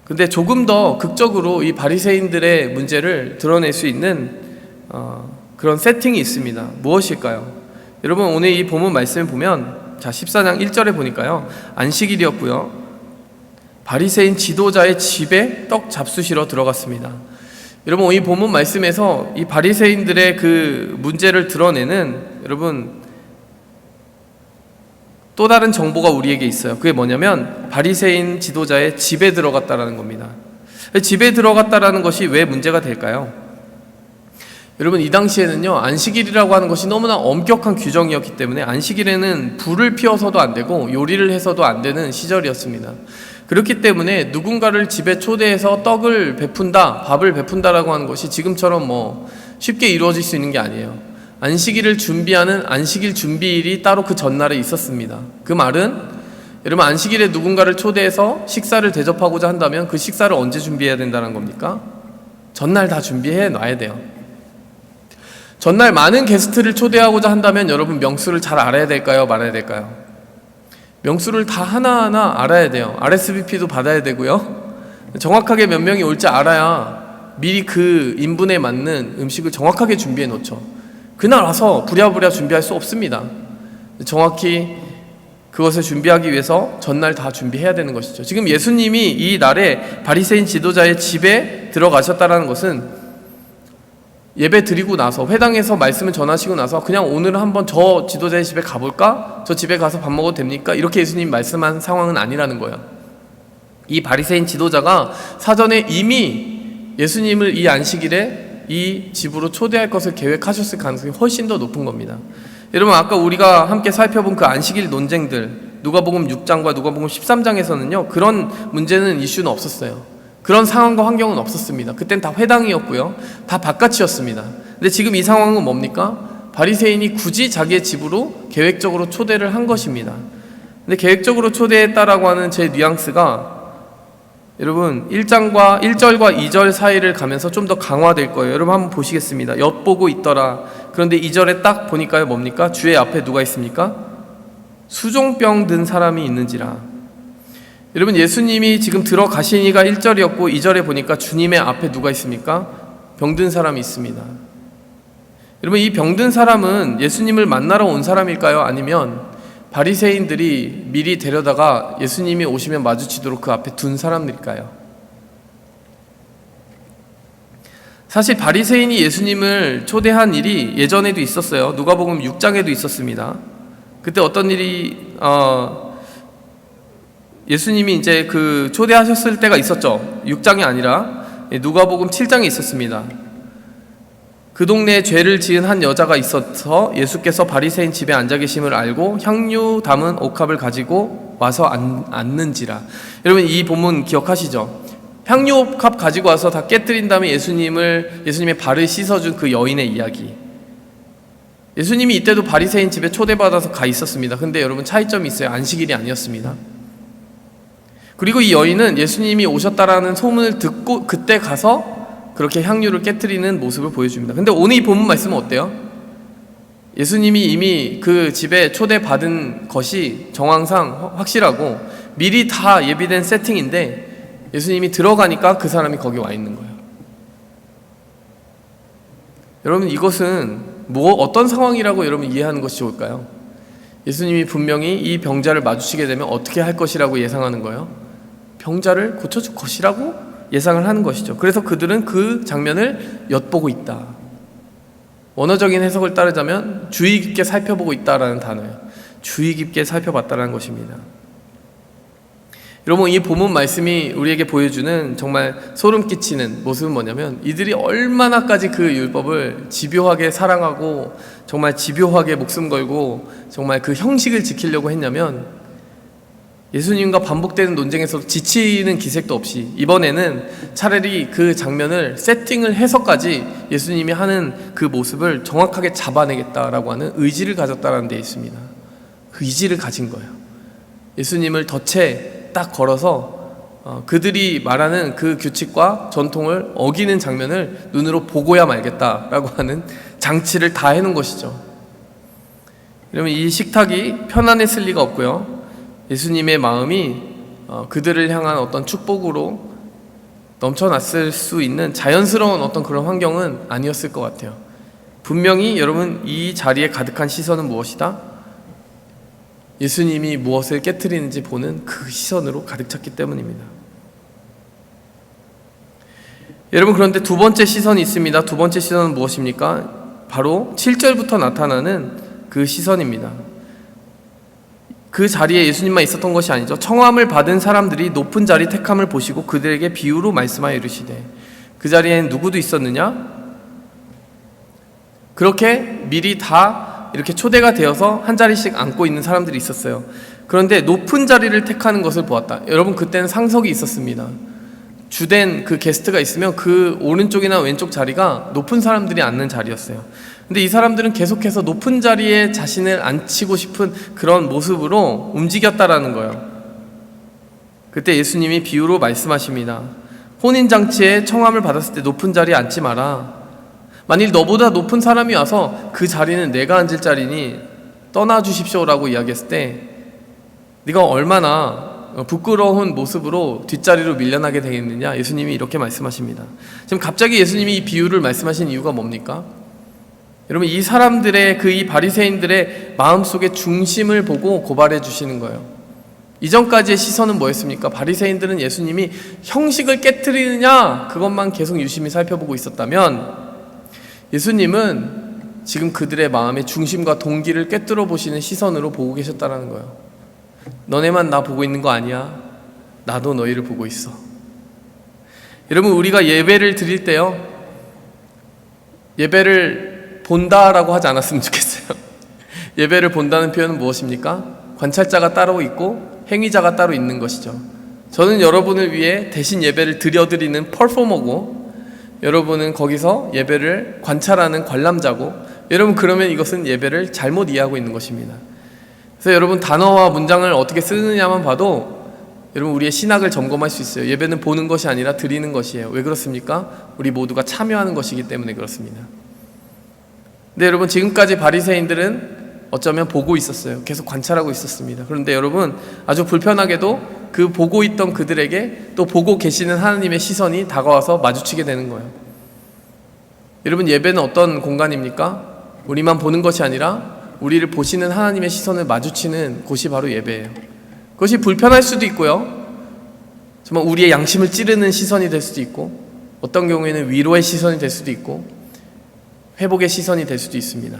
근데 조금 더 극적으로 이 바리새인들의 문제를 드러낼 수 있는 그런 세팅이 있습니다. 무엇일까요? 여러분, 오늘 이 본문 말씀을 보면, 자, 14장 1절에 보니까요, 안식일이었고요, 바리새인 지도자의 집에 떡 잡수시러 들어갔습니다. 여러분, 이 본문 말씀에서 이 바리새인들의 그 문제를 드러내는 여러분 또 다른 정보가 우리에게 있어요. 그게 뭐냐면 바리새인 지도자의 집에 들어갔다라는 겁니다. 집에 들어갔다라는 것이 왜 문제가 될까요? 여러분, 이 당시에는요, 안식일이라고 하는 것이 너무나 엄격한 규정이었기 때문에 안식일에는 불을 피워서도 안 되고 요리를 해서도 안 되는 시절이었습니다. 그렇기 때문에 누군가를 집에 초대해서 떡을 베푼다, 밥을 베푼다라고 하는 것이 지금처럼 뭐 쉽게 이루어질 수 있는 게 아니에요. 안식일을 준비하는 안식일 준비일이 따로 그 전날에 있었습니다. 그 말은 여러분, 안식일에 누군가를 초대해서 식사를 대접하고자 한다면 그 식사를 언제 준비해야 된다는 겁니까? 전날 다 준비해 놔야 돼요. 전날 많은 게스트를 초대하고자 한다면 여러분 명수를 잘 알아야 될까요? 말아야 될까요? 명수를 다 하나하나 알아야 돼요. RSVP도 받아야 되고요. 정확하게 몇 명이 올지 알아야 미리 그 인분에 맞는 음식을 정확하게 준비해 놓죠. 그날 와서 부랴부랴 준비할 수 없습니다. 정확히 그것을 준비하기 위해서 전날 다 준비해야 되는 것이죠. 지금 예수님이 이 날에 바리새인 지도자의 집에 들어가셨다는 것은 예배 드리고 나서 회당에서 말씀을 전하시고 나서 그냥 오늘은 한번 저 지도자의 집에 가볼까? 저 집에 가서 밥 먹어도 됩니까? 이렇게 예수님 말씀한 상황은 아니라는 거예요. 이 바리새인 지도자가 사전에 이미 예수님을 이 안식일에 이 집으로 초대할 것을 계획하셨을 가능성이 훨씬 더 높은 겁니다. 여러분, 아까 우리가 함께 살펴본 그 안식일 논쟁들, 누가복음 6장과 누가복음 13장에서는요 그런 문제는 이슈는 없었어요. 그런 상황과 환경은 없었습니다. 그땐 다 회당이었고요, 다 바깥이었습니다. 근데 지금 이 상황은 뭡니까? 바리새인이 굳이 자기의 집으로 계획적으로 초대를 한 것입니다. 근데 계획적으로 초대했다라고 하는 제 뉘앙스가 여러분 1절과 2절 사이를 가면서 좀 더 강화될 거예요. 여러분 한번 보시겠습니다. 엿보고 있더라. 그런데 2절에 딱 보니까요 뭡니까? 주의 앞에 누가 있습니까? 수종병 든 사람이 있는지라. 여러분, 예수님이 지금 들어가시니가 1절이었고 2절에 보니까 주님의 앞에 누가 있습니까? 병든 사람이 있습니다. 여러분, 이 병든 사람은 예수님을 만나러 온 사람일까요? 아니면 바리새인들이 미리 데려다가 예수님이 오시면 마주치도록 그 앞에 둔 사람들일까요? 사실 바리새인이 예수님을 초대한 일이 예전에도 있었어요. 누가복음 6장에도 있었습니다. 그때 어떤 일이 예수님이 이제 그 초대하셨을 때가 있었죠. 6장이 아니라 누가복음 7장에 있었습니다. 그 동네에 죄를 지은 한 여자가 있어서 예수께서 바리새인 집에 앉아 계심을 알고 향유 담은 옥합을 가지고 와서 앉는지라. 여러분, 이 본문 기억하시죠? 향유 옥합 가지고 와서 다 깨뜨린 다음에 예수님의 발을 씻어준 그 여인의 이야기. 예수님이 이때도 바리새인 집에 초대받아서 가 있었습니다. 근데 여러분, 차이점이 있어요. 안식일이 아니었습니다. 그리고 이 여인은 예수님이 오셨다라는 소문을 듣고 그때 가서 그렇게 향유를 깨트리는 모습을 보여줍니다. 근데 오늘 이 본문 말씀은 어때요? 예수님이 이미 그 집에 초대받은 것이 정황상 확실하고 미리 다 예비된 세팅인데 예수님이 들어가니까 그 사람이 거기 와 있는 거예요. 여러분, 이것은 어떤 상황이라고 여러분 이해하는 것이 좋을까요? 예수님이 분명히 이 병자를 마주치게 되면 어떻게 할 것이라고 예상하는 거예요? 병자를 고쳐줄 것이라고 예상을 하는 것이죠. 그래서 그들은 그 장면을 엿보고 있다. 원어적인 해석을 따르자면 주의 깊게 살펴보고 있다라는 단어예요. 주의 깊게 살펴봤다는 것입니다. 여러분, 이 본문 말씀이 우리에게 보여주는 정말 소름 끼치는 모습은 뭐냐면 이들이 얼마나까지 그 율법을 집요하게 사랑하고 정말 집요하게 목숨 걸고 정말 그 형식을 지키려고 했냐면 예수님과 반복되는 논쟁에서 지치는 기색도 없이 이번에는 차라리 그 장면을 세팅을 해서까지 예수님이 하는 그 모습을 정확하게 잡아내겠다라고 하는 의지를 가졌다는 데 있습니다. 그 의지를 가진 거예요. 예수님을 덫에 딱 걸어서 그들이 말하는 그 규칙과 전통을 어기는 장면을 눈으로 보고야 말겠다라고 하는 장치를 다 해놓은 것이죠. 그러면 이 식탁이 편안했을 리가 없고요. 예수님의 마음이 그들을 향한 어떤 축복으로 넘쳐났을 수 있는 자연스러운 어떤 그런 환경은 아니었을 것 같아요. 분명히 여러분, 이 자리에 가득한 시선은 무엇이다? 예수님이 무엇을 깨트리는지 보는 그 시선으로 가득 찼기 때문입니다. 여러분, 그런데 두 번째 시선이 있습니다. 두 번째 시선은 무엇입니까? 바로 7절부터 나타나는 그 시선입니다. 그 자리에 예수님만 있었던 것이 아니죠. 청함을 받은 사람들이 높은 자리 택함을 보시고 그들에게 비유로 말씀하여 이르시되, 그 자리에는 누구도 있었느냐? 그렇게 미리 다 이렇게 초대가 되어서 한 자리씩 앉고 있는 사람들이 있었어요. 그런데 높은 자리를 택하는 것을 보았다. 여러분, 그때는 상석이 있었습니다. 주된 그 게스트가 있으면 그 오른쪽이나 왼쪽 자리가 높은 사람들이 앉는 자리였어요. 근데 이 사람들은 계속해서 높은 자리에 자신을 앉히고 싶은 그런 모습으로 움직였다라는 거예요. 그때 예수님이 비유로 말씀하십니다. 혼인잔치에 청함을 받았을 때 높은 자리에 앉지 마라. 만일 너보다 높은 사람이 와서 그 자리는 내가 앉을 자리니 떠나 주십시오라고 이야기했을 때 네가 얼마나 부끄러운 모습으로 뒷자리로 밀려나게 되겠느냐. 예수님이 이렇게 말씀하십니다. 지금 갑자기 예수님이 이 비유를 말씀하신 이유가 뭡니까? 여러분, 이 사람들의 이 바리새인들의 마음속의 중심을 보고 고발해 주시는 거예요. 이전까지의 시선은 뭐였습니까? 바리새인들은 예수님이 형식을 깨트리느냐 그것만 계속 유심히 살펴보고 있었다면, 예수님은 지금 그들의 마음의 중심과 동기를 꿰뚫어 보시는 시선으로 보고 계셨다는 거예요. 너네만 나 보고 있는 거 아니야. 나도 너희를 보고 있어. 여러분, 우리가 예배를 드릴 때요, 예배를 본다라고 하지 않았으면 좋겠어요. 예배를 본다는 표현은 무엇입니까? 관찰자가 따로 있고 행위자가 따로 있는 것이죠. 저는 여러분을 위해 대신 예배를 드려드리는 퍼포머고, 여러분은 거기서 예배를 관찰하는 관람자고, 여러분 그러면 이것은 예배를 잘못 이해하고 있는 것입니다. 그래서 여러분 단어와 문장을 어떻게 쓰느냐만 봐도 여러분 우리의 신학을 점검할 수 있어요. 예배는 보는 것이 아니라 드리는 것이에요. 왜 그렇습니까? 우리 모두가 참여하는 것이기 때문에 그렇습니다. 근데 여러분, 지금까지 바리새인들은 어쩌면 보고 있었어요. 계속 관찰하고 있었습니다. 그런데 여러분, 아주 불편하게도 그 보고 있던 그들에게 또 보고 계시는 하나님의 시선이 다가와서 마주치게 되는 거예요. 여러분, 예배는 어떤 공간입니까? 우리만 보는 것이 아니라 우리를 보시는 하나님의 시선을 마주치는 곳이 바로 예배예요. 그것이 불편할 수도 있고요, 정말 우리의 양심을 찌르는 시선이 될 수도 있고, 어떤 경우에는 위로의 시선이 될 수도 있고 회복의 시선이 될 수도 있습니다.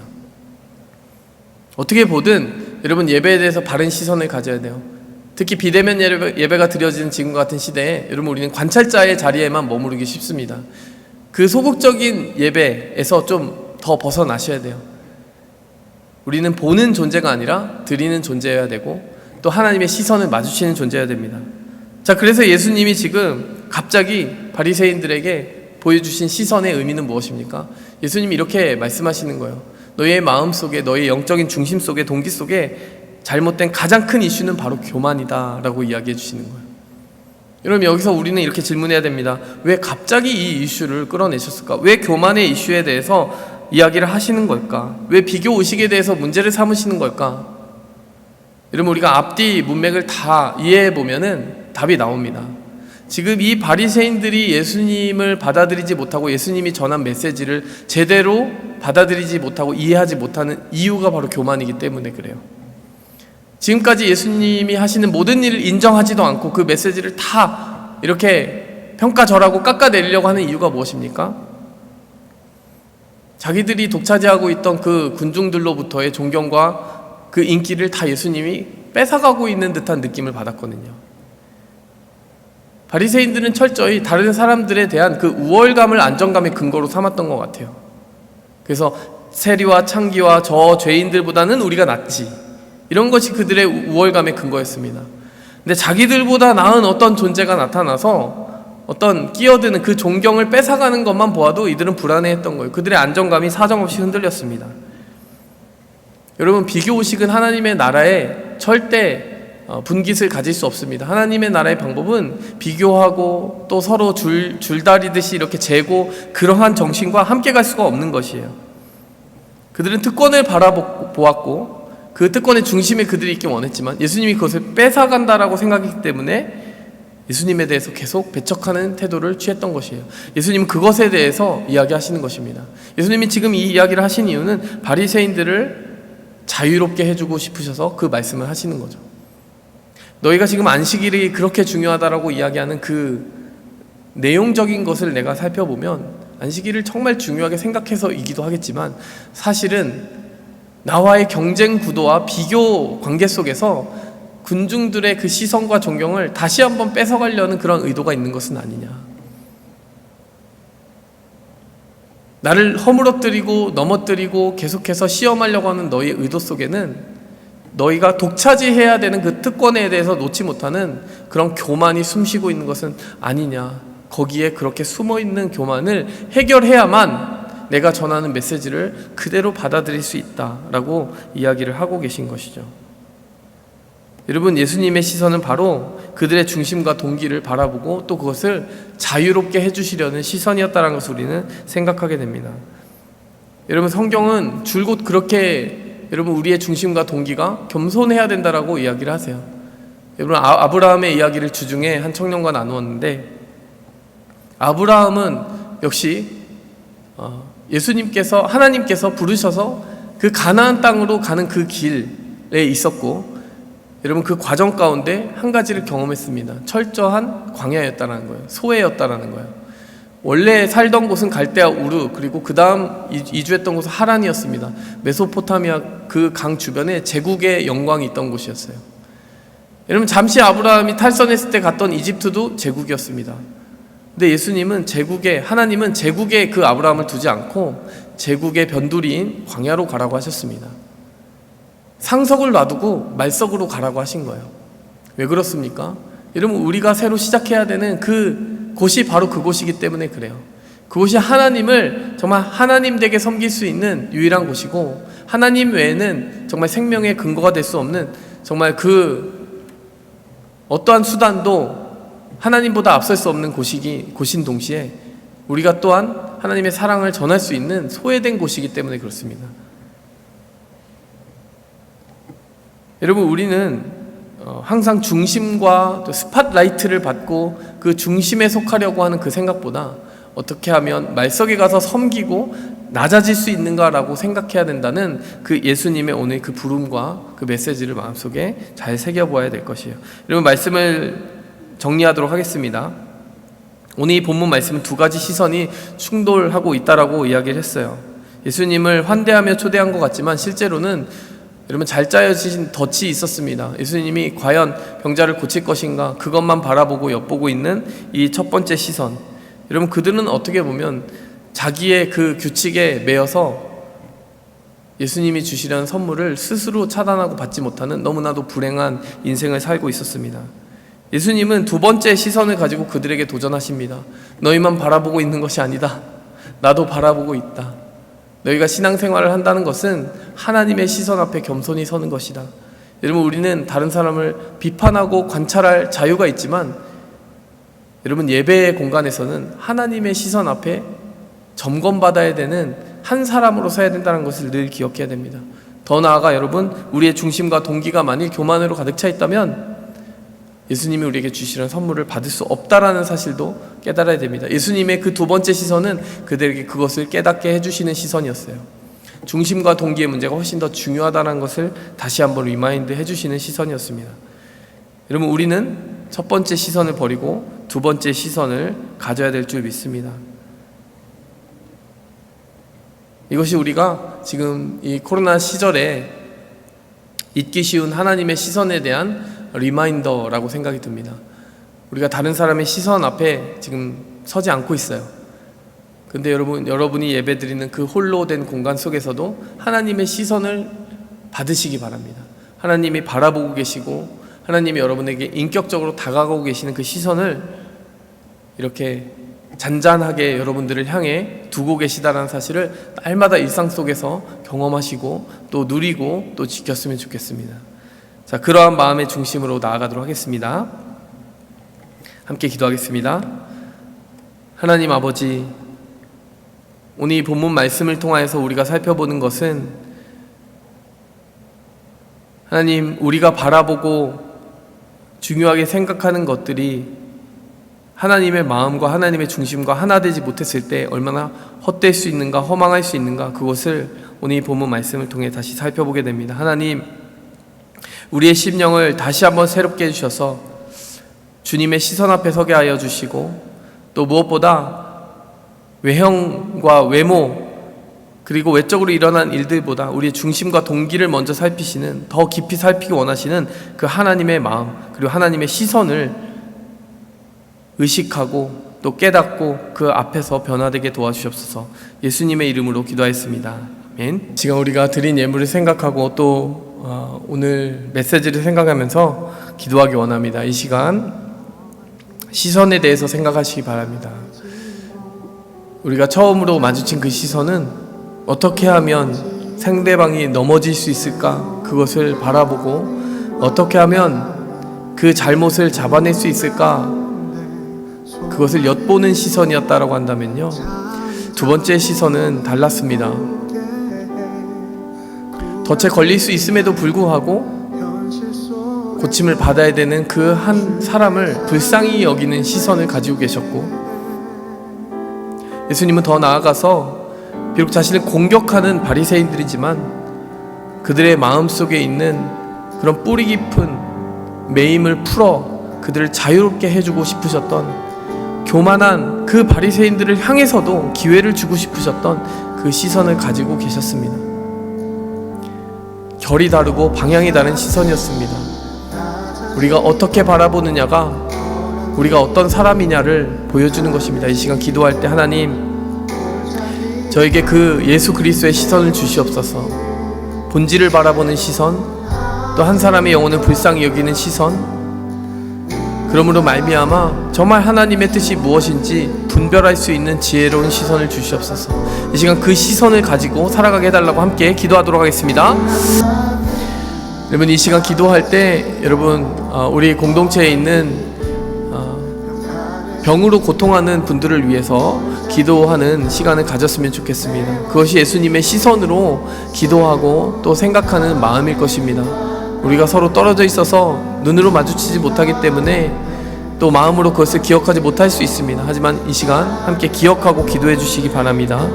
어떻게 보든 여러분, 예배에 대해서 바른 시선을 가져야 돼요. 특히 비대면 예배가 드려지는 지금과 같은 시대에 여러분, 우리는 관찰자의 자리에만 머무르기 쉽습니다. 그 소극적인 예배에서 좀 더 벗어나셔야 돼요. 우리는 보는 존재가 아니라 드리는 존재여야 되고, 또 하나님의 시선을 마주치는 존재여야 됩니다. 자, 그래서 예수님이 지금 갑자기 바리새인들에게 보여주신 시선의 의미는 무엇입니까? 예수님이 이렇게 말씀하시는 거예요. 너희의 마음 속에, 너희의 영적인 중심 속에, 동기 속에 잘못된 가장 큰 이슈는 바로 교만이다 라고 이야기해 주시는 거예요. 여러분, 여기서 우리는 이렇게 질문해야 됩니다. 왜 갑자기 이 이슈를 끌어내셨을까? 왜 교만의 이슈에 대해서 이야기를 하시는 걸까? 왜 비교 의식에 대해서 문제를 삼으시는 걸까? 여러분, 우리가 앞뒤 문맥을 다 이해해 보면은 답이 나옵니다. 지금 이 바리새인들이 예수님을 받아들이지 못하고 예수님이 전한 메시지를 제대로 받아들이지 못하고 이해하지 못하는 이유가 바로 교만이기 때문에 그래요. 지금까지 예수님이 하시는 모든 일을 인정하지도 않고 그 메시지를 다 이렇게 평가절하고 깎아내리려고 하는 이유가 무엇입니까? 자기들이 독차지하고 있던 그 군중들로부터의 존경과 그 인기를 다 예수님이 뺏어가고 있는 듯한 느낌을 받았거든요. 바리새인들은 철저히 다른 사람들에 대한 그 우월감을 안정감의 근거로 삼았던 것 같아요. 그래서 세리와 창기와 저 죄인들보다는 우리가 낫지, 이런 것이 그들의 우월감의 근거였습니다. 근데 자기들보다 나은 어떤 존재가 나타나서 어떤 끼어드는 그 존경을 뺏어가는 것만 보아도 이들은 불안해했던 거예요. 그들의 안정감이 사정없이 흔들렸습니다. 여러분, 비교의식은 하나님의 나라에 절대 분깃을 가질 수 없습니다. 하나님의 나라의 방법은 비교하고 또 서로 줄다리듯이 이렇게 재고 그러한 정신과 함께 갈 수가 없는 것이에요. 그들은 특권을 바라보았고 그 특권의 중심에 그들이 있기 원했지만 예수님이 그것을 뺏어간다라고 생각했기 때문에 예수님에 대해서 계속 배척하는 태도를 취했던 것이에요. 예수님은 그것에 대해서 이야기하시는 것입니다. 예수님이 지금 이 이야기를 하신 이유는 바리새인들을 자유롭게 해주고 싶으셔서 그 말씀을 하시는 거죠. 너희가 지금 안식일이 그렇게 중요하다라고 이야기하는 그 내용적인 것을 내가 살펴보면 안식일을 정말 중요하게 생각해서이기도 하겠지만, 사실은 나와의 경쟁 구도와 비교 관계 속에서 군중들의 그 시선과 존경을 다시 한번 뺏어가려는 그런 의도가 있는 것은 아니냐. 나를 허물어뜨리고 넘어뜨리고 계속해서 시험하려고 하는 너희의 의도 속에는 너희가 독차지해야 되는 그 특권에 대해서 놓지 못하는 그런 교만이 숨쉬고 있는 것은 아니냐. 거기에 그렇게 숨어있는 교만을 해결해야만 내가 전하는 메시지를 그대로 받아들일 수 있다라고 이야기를 하고 계신 것이죠. 여러분, 예수님의 시선은 바로 그들의 중심과 동기를 바라보고 또 그것을 자유롭게 해주시려는 시선이었다는 것을 우리는 생각하게 됩니다. 여러분, 성경은 줄곧 그렇게 여러분 우리의 중심과 동기가 겸손해야 된다라고 이야기를 하세요. 여러분, 아브라함의 이야기를 주중에 한 청년과 나누었는데, 아브라함은 역시 하나님께서 부르셔서 그 가나안 땅으로 가는 그 길에 있었고, 여러분 그 과정 가운데 한 가지를 경험했습니다. 철저한 광야였다는 거예요. 소외였다는 거예요. 원래 살던 곳은 갈대아 우르, 그리고 그 다음 이주했던 곳은 하란이었습니다. 메소포타미아 그 강 주변에 제국의 영광이 있던 곳이었어요. 여러분, 잠시 아브라함이 탈선했을 때 갔던 이집트도 제국이었습니다. 근데 하나님은 제국에 그 아브라함을 두지 않고 제국의 변두리인 광야로 가라고 하셨습니다. 상석을 놔두고 말석으로 가라고 하신 거예요. 왜 그렇습니까? 여러분, 우리가 새로 시작해야 되는 그 곳이 바로 그곳이기 때문에 그래요. 그곳이 하나님을 정말 하나님 되게 섬길 수 있는 유일한 곳이고, 하나님 외에는 정말 생명의 근거가 될 수 없는, 정말 그 어떠한 수단도 하나님보다 앞설 수 없는 곳인 동시에 우리가 또한 하나님의 사랑을 전할 수 있는 소외된 곳이기 때문에 그렇습니다. 여러분, 우리는 항상 중심과 또 스팟라이트를 받고 그 중심에 속하려고 하는 그 생각보다 어떻게 하면 말석에 가서 섬기고 낮아질 수 있는가라고 생각해야 된다는 그 예수님의 오늘 그 부름과 그 메시지를 마음속에 잘 새겨보아야 될 것이에요. 여러분, 말씀을 정리하도록 하겠습니다. 오늘 이 본문 말씀은 두 가지 시선이 충돌하고 있다라고 이야기를 했어요. 예수님을 환대하며 초대한 것 같지만 실제로는 여러분 잘 짜여진 덫이 있었습니다. 예수님이 과연 병자를 고칠 것인가, 그것만 바라보고 엿보고 있는 이 첫 번째 시선. 여러분, 그들은 어떻게 보면 자기의 그 규칙에 매여서 예수님이 주시려는 선물을 스스로 차단하고 받지 못하는 너무나도 불행한 인생을 살고 있었습니다. 예수님은 두 번째 시선을 가지고 그들에게 도전하십니다. 너희만 바라보고 있는 것이 아니다. 나도 바라보고 있다. 너희가 신앙생활을 한다는 것은 하나님의 시선 앞에 겸손히 서는 것이다. 여러분, 우리는 다른 사람을 비판하고 관찰할 자유가 있지만, 여러분, 예배의 공간에서는 하나님의 시선 앞에 점검받아야 되는 한 사람으로 서야 된다는 것을 늘 기억해야 됩니다. 더 나아가 여러분, 우리의 중심과 동기가 만일 교만으로 가득 차 있다면 예수님이 우리에게 주시는 선물을 받을 수 없다라는 사실도 깨달아야 됩니다. 예수님의 그 두 번째 시선은 그들에게 그것을 깨닫게 해주시는 시선이었어요. 중심과 동기의 문제가 훨씬 더 중요하다는 것을 다시 한번 리마인드 해주시는 시선이었습니다. 여러분, 우리는 첫 번째 시선을 버리고 두 번째 시선을 가져야 될 줄 믿습니다. 이것이 우리가 지금 이 코로나 시절에 잊기 쉬운 하나님의 시선에 대한 리마인더라고 생각이 듭니다. 우리가 다른 사람의 시선 앞에 지금 서지 않고 있어요. 근데 여러분이 예배드리는 그 홀로 된 공간 속에서도 하나님의 시선을 받으시기 바랍니다. 하나님이 바라보고 계시고 하나님이 여러분에게 인격적으로 다가가고 계시는 그 시선을 이렇게 잔잔하게 여러분들을 향해 두고 계시다는 사실을 날마다 일상 속에서 경험하시고 또 누리고 또 지켰으면 좋겠습니다. 자, 그러한 마음의 중심으로 나아가도록 하겠습니다. 함께 기도하겠습니다. 하나님 아버지, 오늘 이 본문 말씀을 통하여서 우리가 살펴보는 것은 하나님, 우리가 바라보고 중요하게 생각하는 것들이 하나님의 마음과 하나님의 중심과 하나 되지 못했을 때 얼마나 헛될 수 있는가, 허망할 수 있는가, 그것을 오늘 이 본문 말씀을 통해 다시 살펴보게 됩니다. 하나님, 우리의 심령을 다시 한번 새롭게 해주셔서 주님의 시선 앞에 서게 하여 주시고, 또 무엇보다 외형과 외모 그리고 외적으로 일어난 일들보다 우리의 중심과 동기를 먼저 살피시는, 더 깊이 살피기 원하시는 그 하나님의 마음 그리고 하나님의 시선을 의식하고 또 깨닫고 그 앞에서 변화되게 도와주시옵소서. 예수님의 이름으로 기도하였습니다. 아멘. 지금 우리가 드린 예물을 생각하고 또 오늘 메시지를 생각하면서 기도하기 원합니다. 이 시간 시선에 대해서 생각하시기 바랍니다. 우리가 처음으로 마주친 그 시선은 어떻게 하면 상대방이 넘어질 수 있을까, 그것을 바라보고 어떻게 하면 그 잘못을 잡아낼 수 있을까? 그것을 엿보는 시선이었다라고 한다면요, 두 번째 시선은 달랐습니다. 덫에 걸릴 수 있음에도 불구하고 고침을 받아야 되는 그 한 사람을 불쌍히 여기는 시선을 가지고 계셨고, 예수님은 더 나아가서 비록 자신을 공격하는 바리새인들이지만 그들의 마음속에 있는 그런 뿌리 깊은 매임을 풀어 그들을 자유롭게 해주고 싶으셨던, 교만한 그 바리새인들을 향해서도 기회를 주고 싶으셨던 그 시선을 가지고 계셨습니다. 결이 다르고 방향이 다른 시선이었습니다. 우리가 어떻게 바라보느냐가 우리가 어떤 사람이냐를 보여주는 것입니다. 이 시간 기도할 때, 하나님, 저에게 그 예수 그리스도의 시선을 주시옵소서. 본질을 바라보는 시선, 또 한 사람의 영혼을 불쌍히 여기는 시선, 그러므로 말미암아 정말 하나님의 뜻이 무엇인지 분별할 수 있는 지혜로운 시선을 주시옵소서. 이 시간 그 시선을 가지고 살아가게 해달라고 함께 기도하도록 하겠습니다. 여러분, 이 시간 기도할 때 여러분, 우리 공동체에 있는 병으로 고통하는 분들을 위해서 기도하는 시간을 가졌으면 좋겠습니다. 그것이 예수님의 시선으로 기도하고 또 생각하는 마음일 것입니다. 우리가 서로 떨어져 있어서 눈으로 마주치지 못하기 때문에 또 마음으로 그것을 기억하지 못할 수 있습니다. 하지만 이 시간 함께 기억하고 기도해 주시기 바랍니다.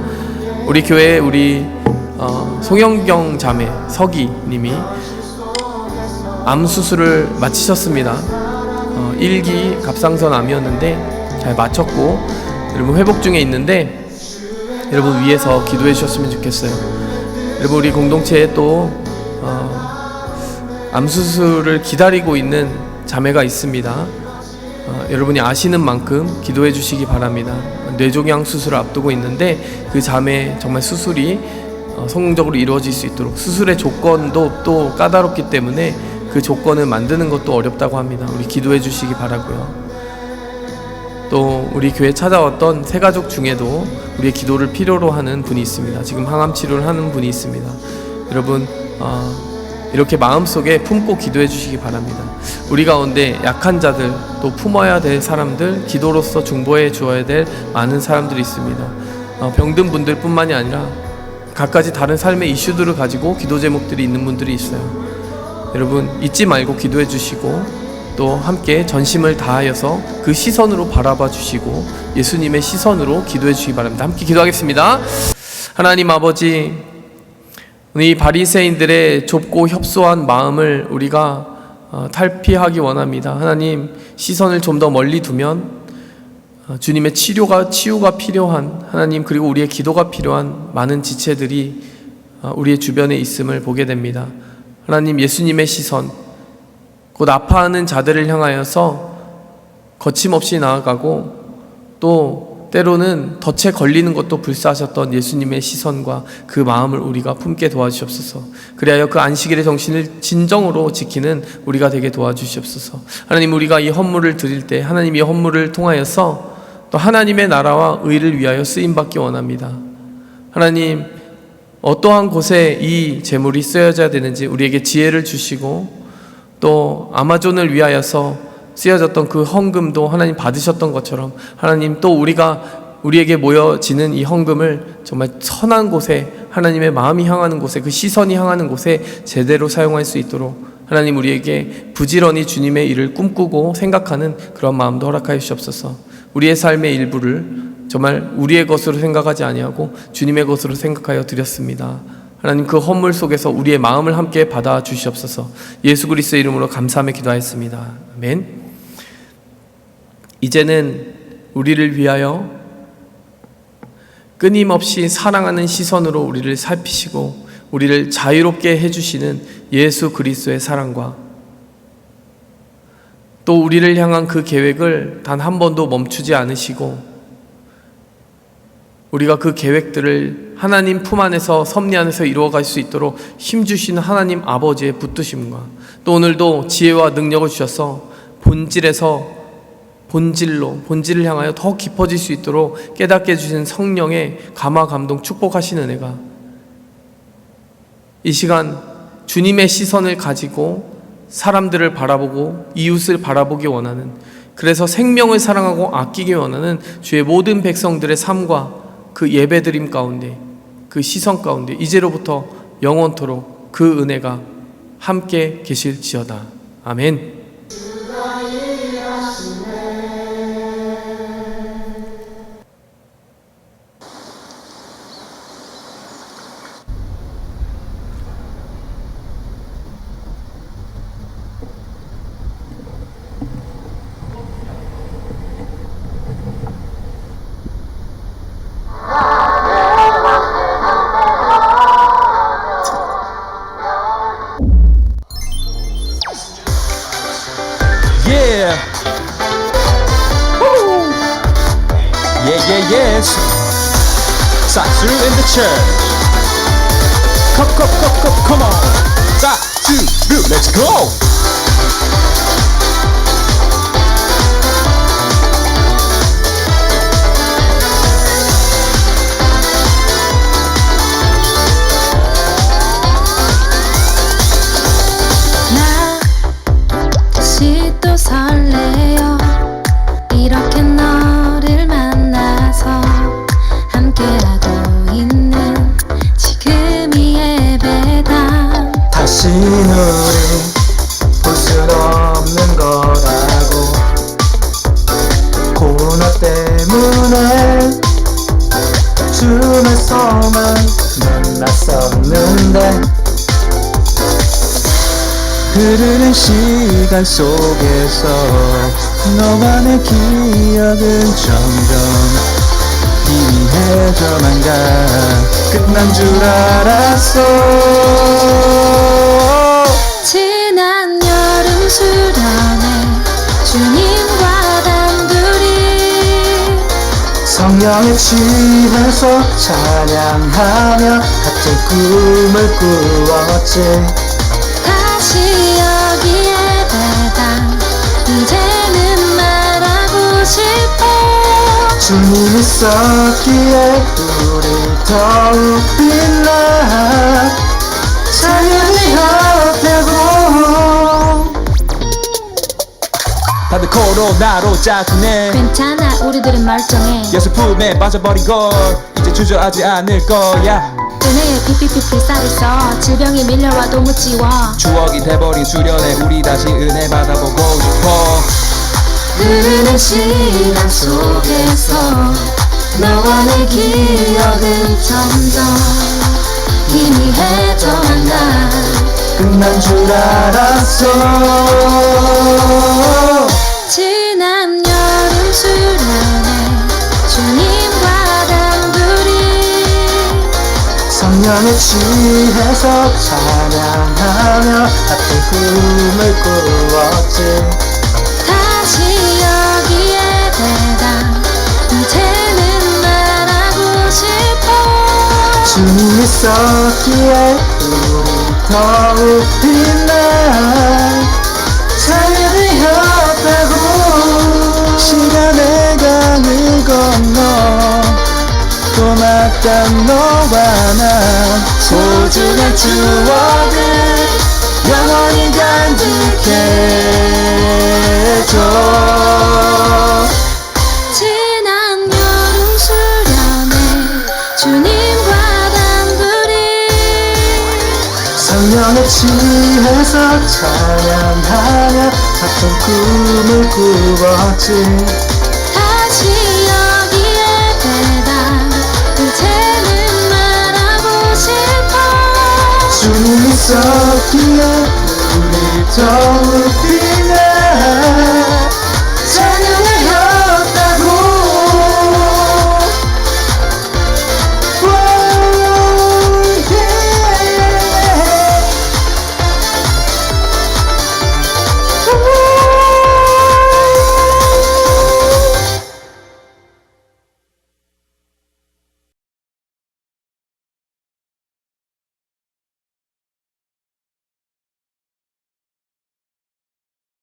우리 교회 우리 송영경 자매 서기님이 암 수술을 마치셨습니다. 1기 갑상선 암이었는데 잘 마쳤고 여러분 회복 중에 있는데, 여러분 위해서 기도해 주셨으면 좋겠어요. 여러분, 우리 공동체에 또 암 수술을 기다리고 있는 자매가 있습니다. 여러분이 아시는 만큼 기도해 주시기 바랍니다. 뇌종양 수술을 앞두고 있는데 그 자매 정말 수술이 성공적으로 이루어질 수 있도록, 수술의 조건도 또 까다롭기 때문에 그 조건을 만드는 것도 어렵다고 합니다. 우리 기도해 주시기 바라고요. 또 우리 교회 찾아왔던 새 가족 중에도 우리의 기도를 필요로 하는 분이 있습니다. 지금 항암 치료를 하는 분이 있습니다. 여러분, 이렇게 마음속에 품고 기도해 주시기 바랍니다. 우리 가운데 약한 자들, 또 품어야 될 사람들, 기도로서 중보해 주어야 될 많은 사람들이 있습니다. 병든 분들 뿐만이 아니라 각가지 다른 삶의 이슈들을 가지고 기도 제목들이 있는 분들이 있어요. 여러분, 잊지 말고 기도해 주시고 또 함께 전심을 다하여서 그 시선으로 바라봐 주시고 예수님의 시선으로 기도해 주시기 바랍니다. 함께 기도하겠습니다. 하나님 아버지, 이 바리새인들의 좁고 협소한 마음을 우리가 탈피하기 원합니다. 하나님, 시선을 좀 더 멀리 두면 주님의 치유가 필요한, 하나님, 그리고 우리의 기도가 필요한 많은 지체들이 우리의 주변에 있음을 보게 됩니다. 하나님, 예수님의 시선, 곧 아파하는 자들을 향하여서 거침없이 나아가고 또 때로는 덫에 걸리는 것도 불사하셨던 예수님의 시선과 그 마음을 우리가 품게 도와주시옵소서. 그리하여 그 안식일의 정신을 진정으로 지키는 우리가 되게 도와주시옵소서. 하나님, 우리가 이 헌물을 드릴 때 하나님 이 헌물을 통하여서 또 하나님의 나라와 의를 위하여 쓰임받기 원합니다. 하나님, 어떠한 곳에 이 제물이 쓰여져야 되는지 우리에게 지혜를 주시고, 또 아마존을 위하여서 쓰여졌던 그 헌금도 하나님 받으셨던 것처럼 하나님, 또 우리에게 모여지는 이 헌금을 정말 선한 곳에, 하나님의 마음이 향하는 곳에, 그 시선이 향하는 곳에 제대로 사용할 수 있도록 하나님, 우리에게 부지런히 주님의 일을 꿈꾸고 생각하는 그런 마음도 허락하여 주시옵소서. 우리의 삶의 일부를 정말 우리의 것으로 생각하지 아니하고 주님의 것으로 생각하여 드렸습니다. 하나님, 그 헌물 속에서 우리의 마음을 함께 받아 주시옵소서. 예수 그리스도의 이름으로 감사하며 기도하였습니다. 아멘. 이제는 우리를 위하여 끊임없이 사랑하는 시선으로 우리를 살피시고 우리를 자유롭게 해주시는 예수 그리스도의 사랑과 또 우리를 향한 그 계획을 단 한 번도 멈추지 않으시고 우리가 그 계획들을 하나님 품 안에서, 섭리 안에서 이루어갈 수 있도록 힘주시는 하나님 아버지의 붙드심과 또 오늘도 지혜와 능력을 주셔서 본질을 향하여 더 깊어질 수 있도록 깨닫게 해주신 성령의 감화 감동 축복하시는 은혜가 이 시간 주님의 시선을 가지고 사람들을 바라보고 이웃을 바라보기 원하는, 그래서 생명을 사랑하고 아끼기 원하는 주의 모든 백성들의 삶과 그 예배드림 가운데, 그 시선 가운데 이제로부터 영원토록 그 은혜가 함께 계실지어다. 아멘. Yeah. Woo. Yes. Satsu in the church. Come on. Satsu, let's go. 다시 또 설레요. 이렇게 너를 만나서 함께하고 있는 지금 이 예배당. 다시는 우리 볼 순 없는 거라고 코로나 때문에 줌에서만 만났었는데 흐르는 시간 속에서 너와 내 기억은 점점 희미해져만 가. 끝난 줄 알았어. 지난 여름 수련회 주님과 단둘이 성령에 취해서 찬양하며 같은 꿈을 꾸었지. 다시 여기 예배당 이제는 말하고 싶어. 주님 있었기에 우리 더욱 빛나. 자연이 협되고 다들 코로나로 짜증내. 괜찮아, 우리들은 멀쩡해. 예수 품에 빠져버린 걸 이제 주저하지 않을 거야. 은혜에 피피피피 쌓여서 질병이 밀려와도 못 지워. 추억이 돼버린 수련회 우리 다시 은혜 받아보고 싶어. 흐르는 시간 속에서 너와 내 기억은 점점 희미해져만 가. 끝난 줄 알았어. 지난 여름 수련회 주님과 단둘이 성령에 취해서 찬양하며 같은 꿈을 꾸었지. 다시 여기 예배당 이제는 말하고 싶어. 주님 있었기에 우리 더욱 빛나. 자연이 협되고 시간의 강을 건너 고맙단 너와 나 소중한 추억을 영원히 간직해줘. 지난 여름 수련회 주님과 단둘이 성령에 취해서 찬양하며 같은 꿈을 꾸었지. 다시 여기 예배당 이제는 말하고 싶어. 주님 있었기에 우리 더욱 빛나.